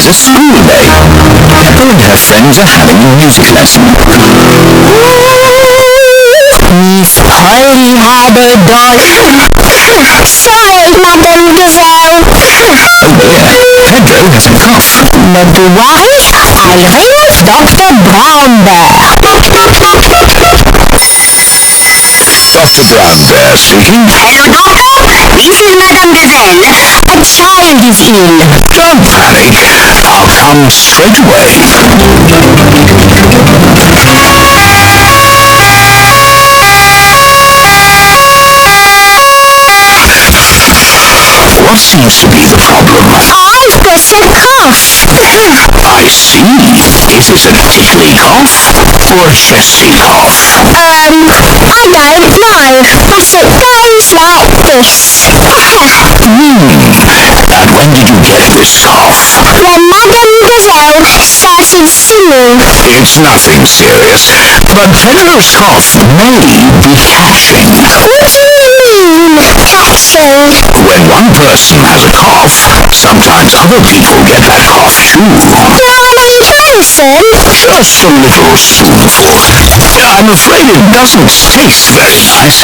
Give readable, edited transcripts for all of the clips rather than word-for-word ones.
is a school day. Peppa and her friends are having a music lesson. Miss Polly had a doll. Sorry, Madame Gazelle. Oh dear, Pedro has a cough. Not to worry, I'll ring Dr. Brown Bear. Dr. Brown Bear speaking. Hello, Doctor. This is Madame Gazelle. A child is ill. Don't panic. I'll come straight away. What seems to be the problem? I've got a cough. I see. Is it a tickly cough or a chesty cough? I don't know, but it goes like this. And when did you get this cough? When Madame Gazelle started singing. It's nothing serious, but Pedro's cough may be catching. What do you mean, catching? When one person has a cough, sometimes other people get that cough too. Harrison? Just a little spoonful. I'm afraid it doesn't taste very nice.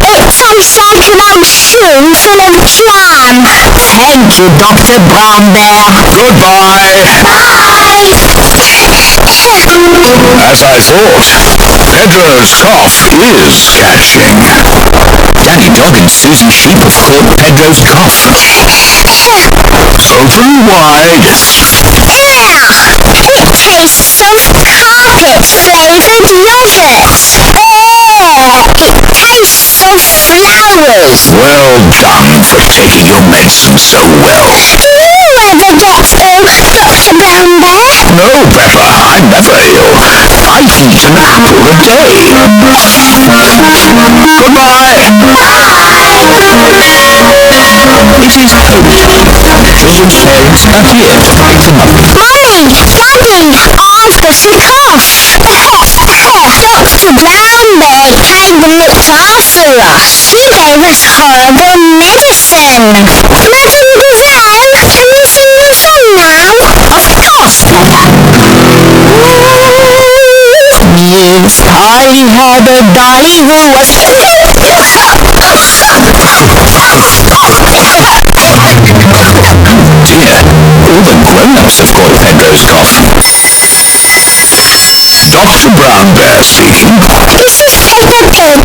It tastes like an old shoe full of jam. Thank you, Dr. Brown Bear. Goodbye. Bye. As I thought, Pedro's cough is catching. Danny Dog and Susie Sheep have caught Pedro's cough. Open wide. It tastes of carpet-flavoured yogurt. It tastes of flowers. Well done for taking your medicine so well. Do you ever get ill, Dr. Brown Bear? No, Peppa, I'm never ill. I eat an apple a day. Goodbye. It is hoped children's parents are here to pick them up. Mummy, Daddy, I've got a cough. Dr. Brown Bear came and looked after us. He gave us horrible medicine. Madame Gazelle, can you sing the song now? Of course, Peppa. Miss Polly had a dolly who was... Dear, all the grown-ups have caught Pedro's cough. Dr. Brown Bear speaking. This is Peppa Pig.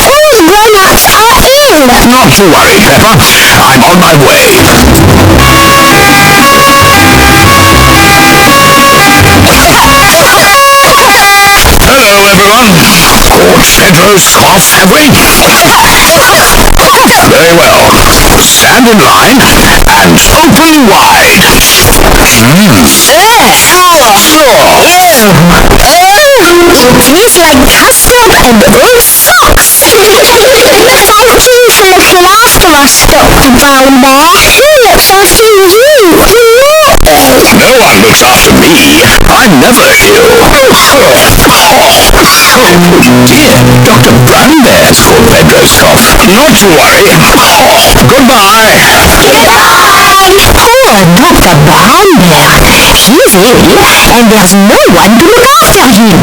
All the grown-ups are ill. Not to worry, Peppa. I'm on my way. Hello, everyone. Caught Pedro's cough, have we? Very well. Stand in line and open wide. It tastes like custard and old socks. Thank you for looking after us, Dr. Brown Bear. Who looks after you? No one looks after me. I'm never ill. Dear, Dr. Brown Bear's caught Pedro's cough. Not to worry. Goodbye. Poor Dr. Brown Bear. He's ill and there's no one to look after him.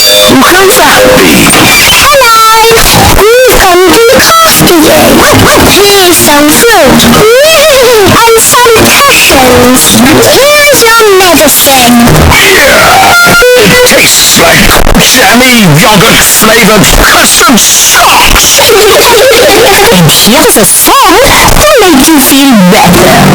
Who can that be? Hello! We've come to look after you. Here's some fruit. And some cushions. Here's your medicine. It tastes like jammy yogurt-flavoured custard socks. And here's a song to make you feel better.